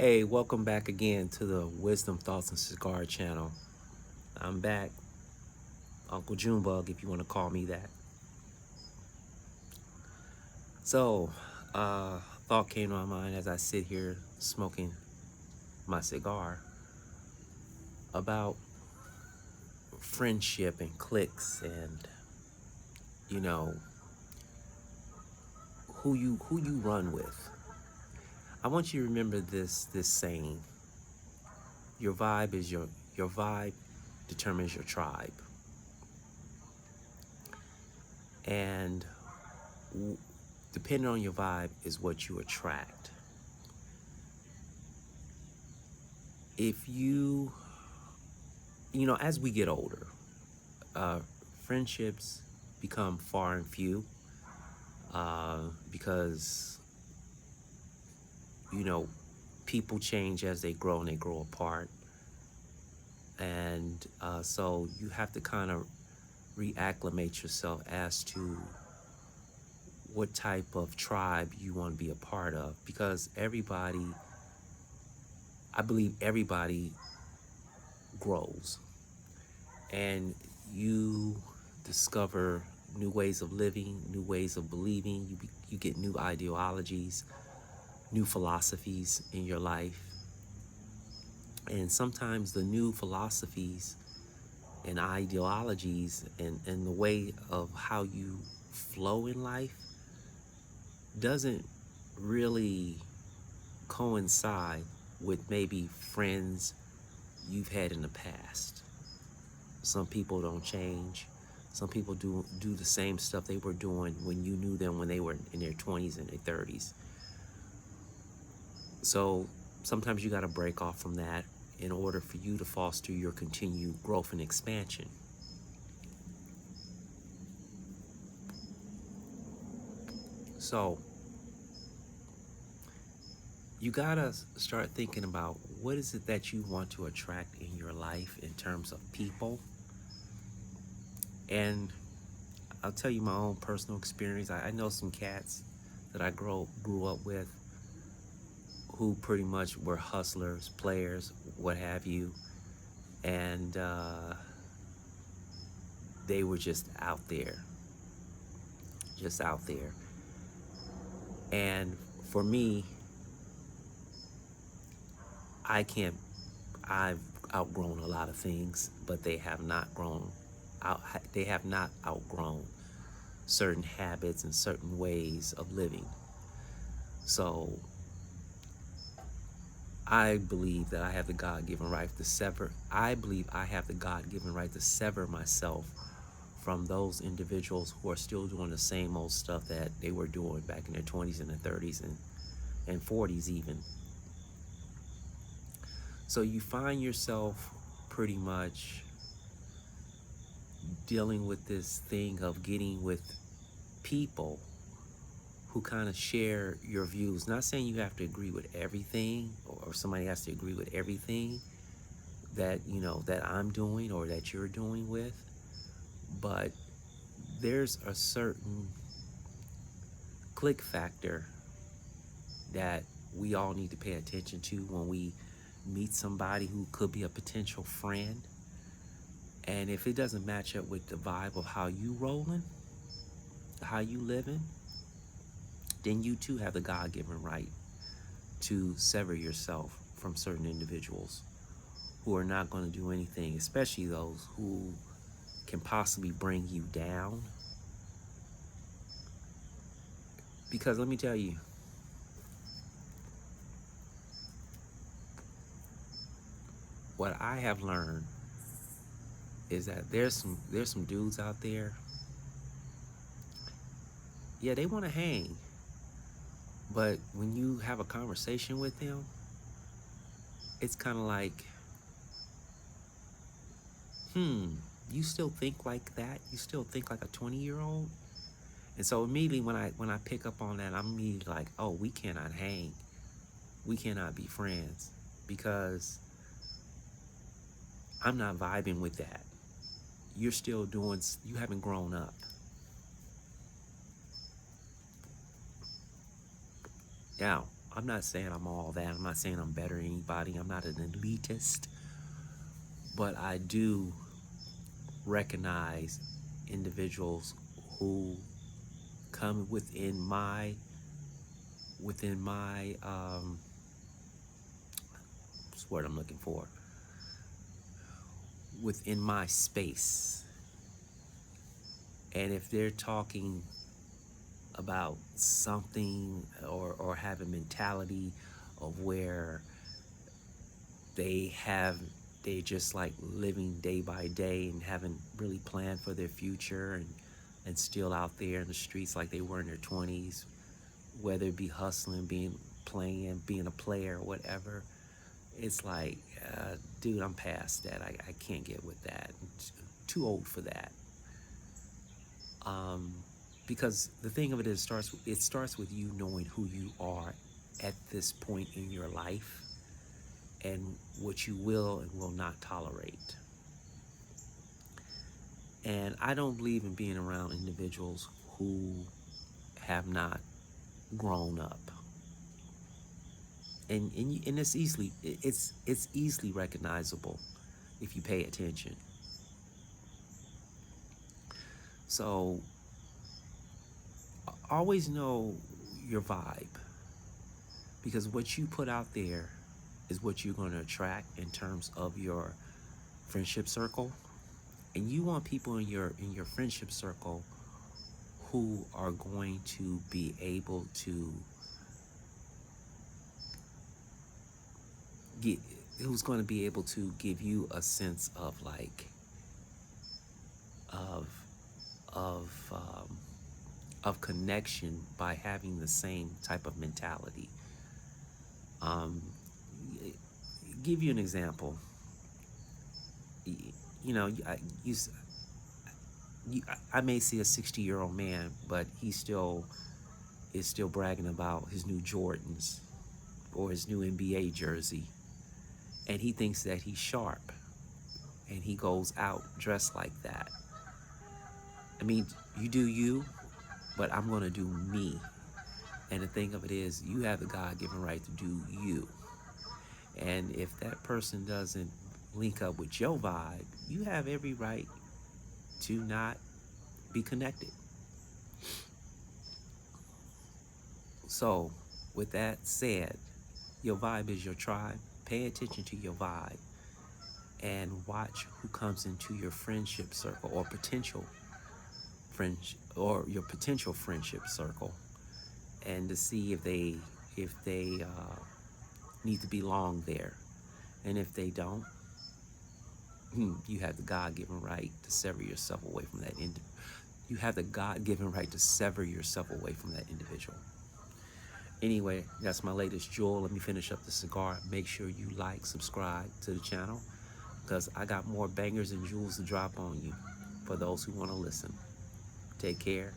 Hey, welcome back again to the Wisdom Thoughts and Cigar channel. I'm back, Uncle Junebug, if you want to call me that. So, thought came to my mind as I sit here smoking my cigar about friendship and cliques and you know who you run with. I want you to remember this saying: your vibe is your vibe determines your tribe, and depending on your vibe is what you attract. If as we get older, uh, friendships become far and few because, you know, people change as they grow and they grow apart. And so you have to kind of reacclimate yourself as to what type of tribe you want to be a part of, because I believe everybody grows, and you discover new ways of living, new ways of believing. You get new ideologies, new philosophies in your life, and sometimes the new philosophies and ideologies and the way of how you flow in life doesn't really coincide with maybe friends you've had in the past. Some people don't change. Some people do the same stuff they were doing when you knew them when they were in their 20s and their 30s. So sometimes you got to break off from that in order for you to foster your continued growth and expansion. So you got to start thinking about what is it that you want to attract in your life in terms of people. And I'll tell you my own personal experience. I know some cats that I grew up with who pretty much were hustlers, players, what have you, and they were just out there. And for me, I can't. I've outgrown a lot of things, but they have not grown. They have not outgrown certain habits and certain ways of living. So I believe that I have the God-given right to sever. I believe I have the God-given right to sever myself from those individuals who are still doing the same old stuff that they were doing back in their 20s and their 30s and 40s even. So you find yourself pretty much dealing with this thing of getting with people who kind of share your views. Not saying you have to agree with everything, or somebody has to agree with everything that that I'm doing or that you're doing with, but there's a certain click factor that we all need to pay attention to when we meet somebody who could be a potential friend. And if it doesn't match up with the vibe of how you rolling, how you living, then you too have the God-given right to sever yourself from certain individuals who are not going to do anything, especially those who can possibly bring you down. Because let me tell you, what I have learned is that there's some dudes out there. Yeah, they want to hang, but when you have a conversation with them, it's kind of like, hmm, you still think like that? You still think like a 20-year-old? And so immediately when I pick up on that, I'm immediately like, oh, we cannot hang. We cannot be friends because I'm not vibing with that. You haven't grown up. Now, I'm not saying I'm all that. I'm not saying I'm better than anybody. I'm not an elitist. But I do recognize individuals who come within my what's the word I'm looking for, within my space. And if they're talking about something, or have a mentality of where they have they just like living day by day and haven't really planned for their future, and still out there in the streets like they were in their 20s, whether it be hustling, being a player or whatever. It's like, dude, I'm past that. I can't get with that. I'm too old for that. um, because the thing of it is, it starts with you knowing who you are at this point in your life, and what you will and will not tolerate. And I don't believe in being around individuals who have not grown up. And it's easily recognizable if you pay attention. So always know your vibe, because what you put out there is what you're going to attract in terms of your friendship circle. And you want people in your friendship circle who are going to be able to get who's going to be able to give you a sense of like of of of connection by having the same type of mentality. um give you an example. You know, I may see a 60-year-old man, but he still is still bragging about his new Jordans or his new NBA jersey, and he thinks that he's sharp, and he goes out dressed like that. I mean, you do you, but I'm gonna do me. And the thing of it is, you have the God-given right to do you. And if that person doesn't link up with your vibe, you have every right to not be connected. So, with that said, your vibe is your tribe. Pay attention to your vibe and watch who comes into your friendship circle, or your potential friendship circle, and to see if they need to belong there. And if they don't, you have the God-given right to sever yourself away from that you have the God-given right to sever yourself away from that individual. Anyway, that's my latest jewel. Let me finish up the cigar. Make sure you like, subscribe to the channel, because I got more bangers and jewels to drop on you for those who want to listen. Take care.